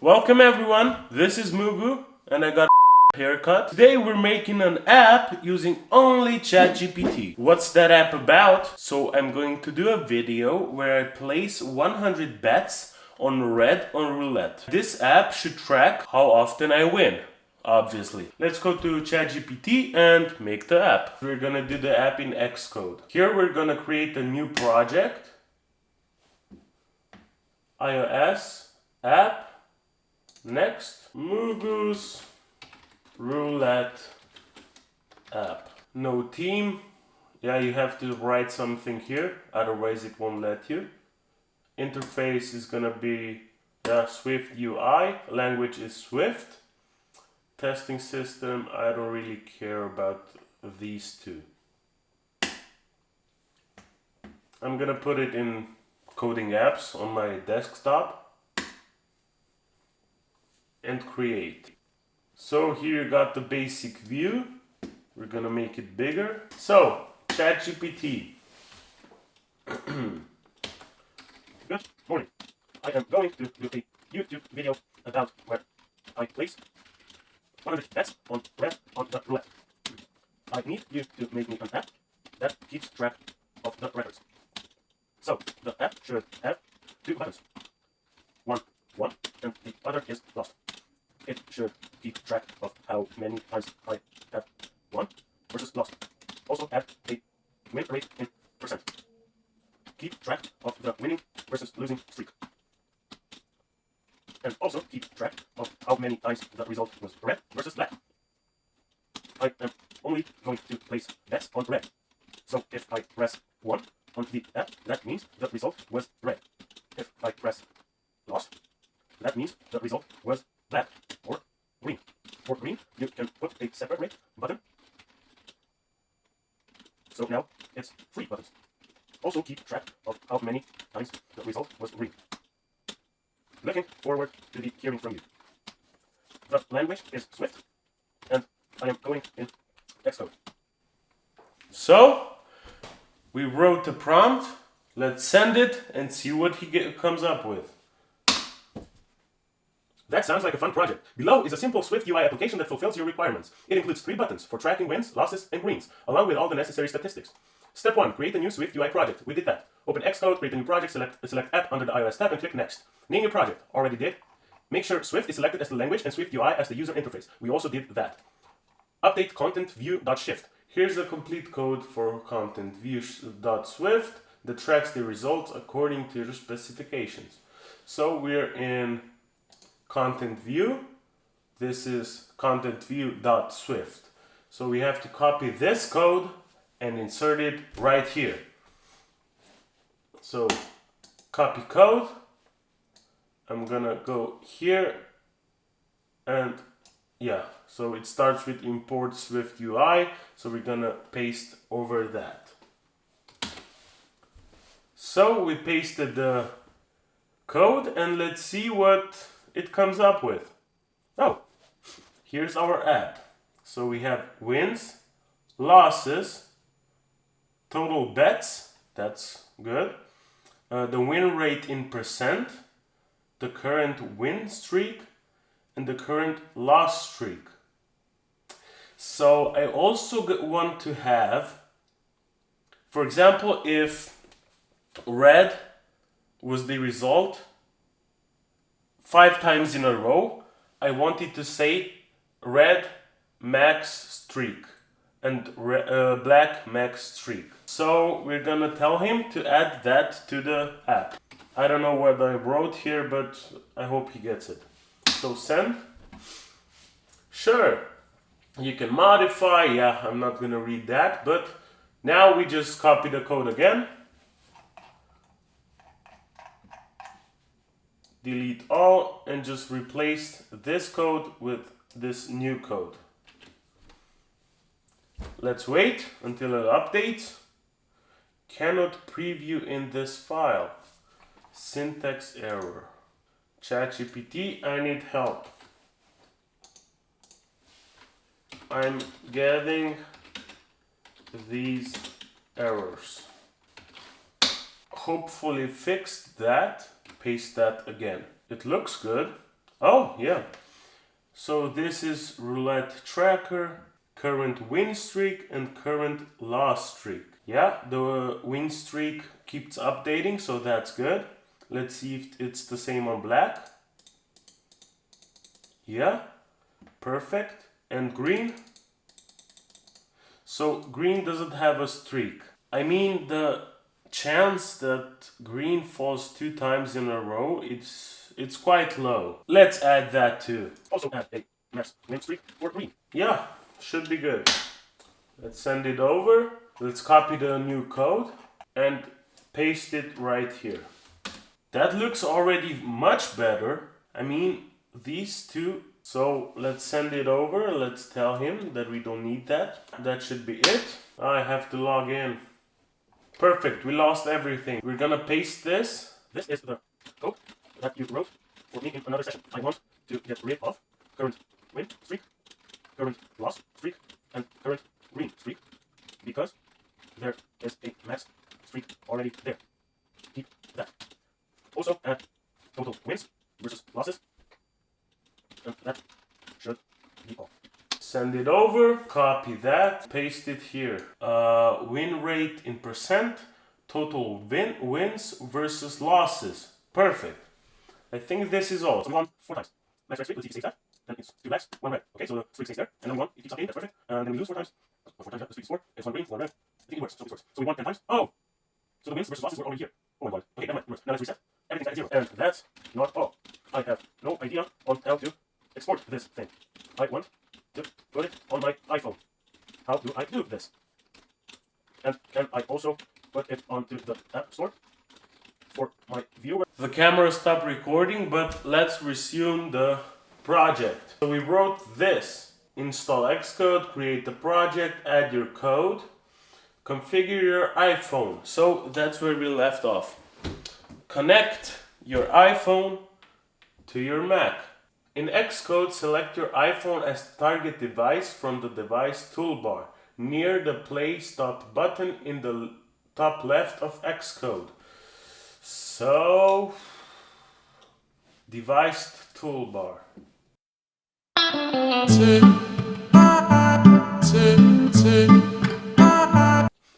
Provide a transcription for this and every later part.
Welcome everyone, this is Mugu and I got a haircut. Today we're making an app using only ChatGPT. What's that app about? So I'm going to do a video where I place 100 bets on red on roulette. This app should track how often I win, obviously. Let's go to ChatGPT and make the app. We're gonna do the app in Xcode. Here we're gonna create a new project. iOS app. Next, Mugu's roulette app. No theme. Yeah, you have to write something here, otherwise it won't let you. Interface is gonna be Swift UI. Language is Swift. Testing system, I don't really care about these two. I'm gonna put it in coding apps on my desktop. And create. So here you got the basic view. We're gonna make it bigger. So ChatGPT. Good morning. I am going to do a YouTube video about where I place 100 bets on red on the roulette. I need you to make me an app that keeps track of the records. So the app should have two buttons. One, and the other is lost. It should keep track of how many times I have won versus lost. Also add a win rate in percent. Keep track of the winning versus losing streak. And also keep track of how many times the result was red versus black. I am only going to place bets on red. So if I press 1 on the app, that means the result was red. If I press lost, that means the result was black or green. For green, you can put a separate rate button. So now it's 3 buttons. Also keep track of how many times the result was green. Looking forward to hearing from you. The language is Swift, and I am going in Xcode. So, we wrote the prompt. Let's send it and see what he comes up with. That sounds like a fun project. Below is a simple Swift UI application that fulfills your requirements. It includes 3 buttons for tracking wins, losses, and greens, along with all the necessary statistics. Step 1. Create a new Swift UI project. We did that. Open Xcode, create a new project, select App under the iOS tab, and click Next. Name your project. Already did. Make sure Swift is selected as the language and Swift UI as the user interface. We also did that. Update content view.shift. Here's the complete code for content view.swift that tracks the results according to your specifications. So we're in content view. This is content view.swift. So we have to copy this code and insert it right here. So copy code. I'm gonna go here and so it starts with import Swift UI. So we're gonna paste over that. So we pasted the code and let's see what it comes up with. Oh, here's our app. So we have wins, losses, total bets, that's good, the win rate in percent, the current win streak, and the current loss streak. So I also want to have, for example, if red was the result 5 times in a row, I wanted to say red max streak and black max streak. So we're gonna tell him to add that to the app. I don't know what I wrote here, but I hope he gets it. So send. Sure, you can modify. Yeah, I'm not gonna read that, but now we just copy the code again. Delete all and just replace this code with this new code. Let's wait until it updates. Cannot preview in this file. Syntax error. ChatGPT, I need help. I'm getting these errors. Hopefully fixed that. Paste that again. It looks good. Oh, yeah. So this is roulette tracker, current win streak and current loss streak. Yeah, the win streak keeps updating, so that's good. Let's see if it's the same on black. Yeah, perfect. And green. So green doesn't have a streak. I mean, the chance that green falls 2 times in a row, it's quite low. Let's add that too. Also add a max win streak for green. Yeah, should be good. Let's send it over. Let's copy the new code and paste it right here. That looks already much better. I mean, these two. So let's send it over. Let's tell him that we don't need that. That should be it. I have to log in. Perfect, we lost everything. We're gonna paste this. This is the code that you wrote for me in another session. I want to get rid of current win streak, current loss streak, and current green streak because there is a max streak already there. Keep that. Also add total wins versus losses, and that should be all. Send it over, copy that, paste it here. Win rate in percent, total wins versus losses. Perfect. I think this is all. So we won 4 times. Max streak, let's see if it stays that. Then it's 2 blacks, 1 red. Okay, so the streak stays there. And then we won, it keeps updating, that's perfect. And then we lose 4 times. 4 times, the streak is 4. It's 1 green, 1 red. I think it works, so it works. So we won 10 times. Oh! So the wins versus losses were already here. Oh my god. Okay, never mind. Now let's reset. Everything's at 0. And that's not all. I have no idea on how to export this thing. I want to put it on my iPhone. How do I do this? And can I also put it onto the App Store for my viewer? The camera stopped recording, but let's resume the project. So we wrote this. Install Xcode, create the project, add your code, configure your iPhone. So that's where we left off. Connect your iPhone to your Mac. In Xcode, select your iPhone as target device from the device toolbar near the Play Stop button in the top left of Xcode. So, device toolbar.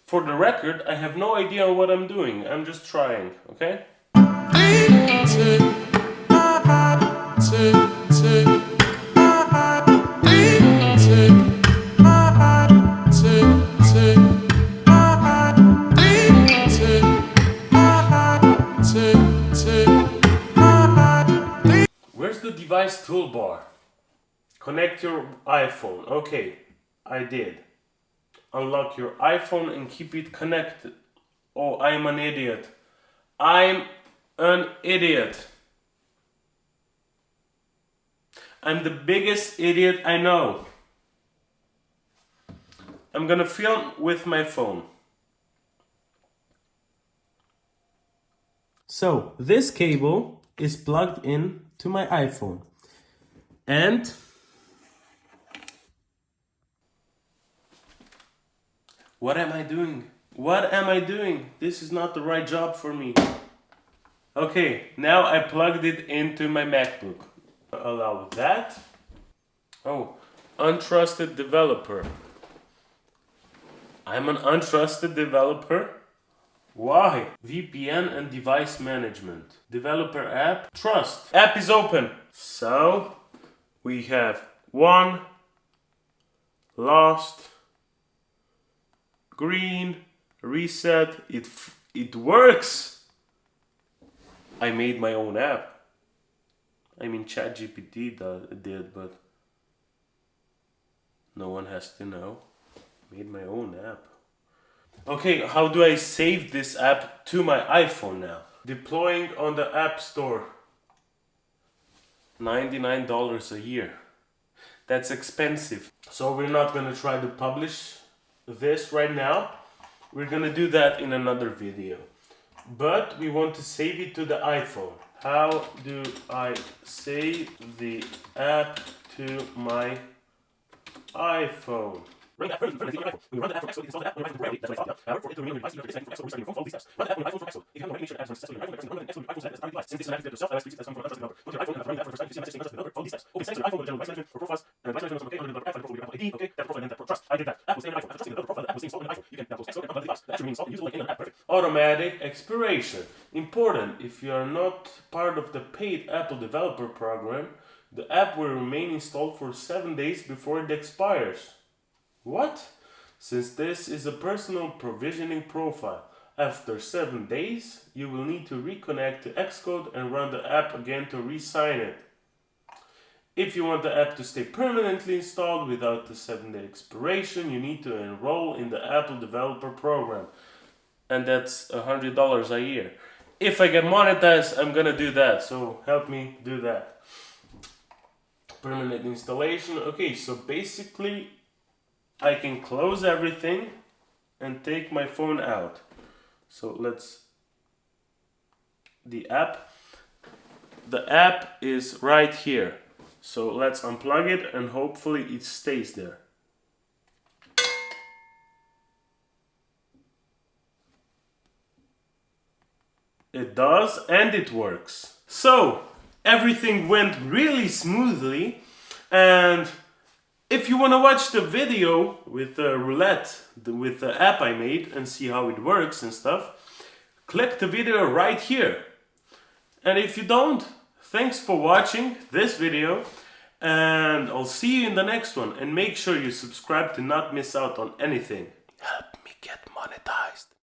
For the record, I have no idea what I'm doing. I'm just trying, okay? Where's the device toolbar? Connect your iPhone. Okay, I did. Unlock your iPhone and keep it connected. Oh, I'm an idiot. I'm an idiot. I'm the biggest idiot I know. I'm gonna film with my phone. So, this cable is plugged in to my iPhone. And what am I doing? What am I doing? This is not the right job for me. Okay, now I plugged it into my MacBook. Allow that. Oh, untrusted developer. I'm an untrusted developer. Why? VPN and device management. Developer app. Trust. App is open. So, we have 1, lost, green, reset. It works. I made my own app. I mean, ChatGPT did, but no one has to know. Made my own app. Okay, how do I save this app to my iPhone now? Deploying on the App Store. $99 a year. That's expensive. So we're not gonna try to publish this right now. We're gonna do that in another video. But we want to save it to the iPhone. How do I save the app to my iPhone? Running the app permanently on your iPhone. When you run the app from Xcode, it installs the app on your iPhone temporarily. That's what I thought, yeah. However, for it to remain on your device, you have to disconnect from Xcode, restarting your phone, follow these steps. Run the app on your iPhone from Xcode. If you haven't already, make sure the app is successfully on your iPhone, run Xcode on your iPhone set as a target device. Since this is an active yourself, iOS 3 that's coming from a trusted developer. Go to your iPhone and after running the app for the first time, if you see a message saying trusted developer, follow these steps. Open settings on your iPhone, go to general device management or profiles, and device management is okay, under the developer app, find the profile with your Apple ID, okay, tap the profile and then tap trust. I did that. App will stay on your iPhone. After trusting the developer profile, the app will stay installed on your iPhone. You can now close Xcode and unplug the device. The app should remain installed and usable like any other app. Perfect. Automatic expiration. Important. If you are not part of the paid Apple developer program, the app will remain installed for 7 days before it expires. What? Since this is a personal provisioning profile, after 7 days, you will need to reconnect to Xcode and run the app again to re-sign it. If you want the app to stay permanently installed without the 7-day expiration, you need to enroll in the Apple developer program. And that's $100 a year. If I get monetized, I'm gonna do that, so help me do that. Permanent installation. Okay, so basically I can close everything and take my phone out. So the app is right here. So let's unplug it and hopefully it stays there. It does, and it works. So everything went really smoothly, and if you want to watch the video with the roulette, with the app I made, and see how it works and stuff, click the video right here. And if you don't, thanks for watching this video, and I'll see you in the next one. And make sure you subscribe to not miss out on anything. Help me get monetized.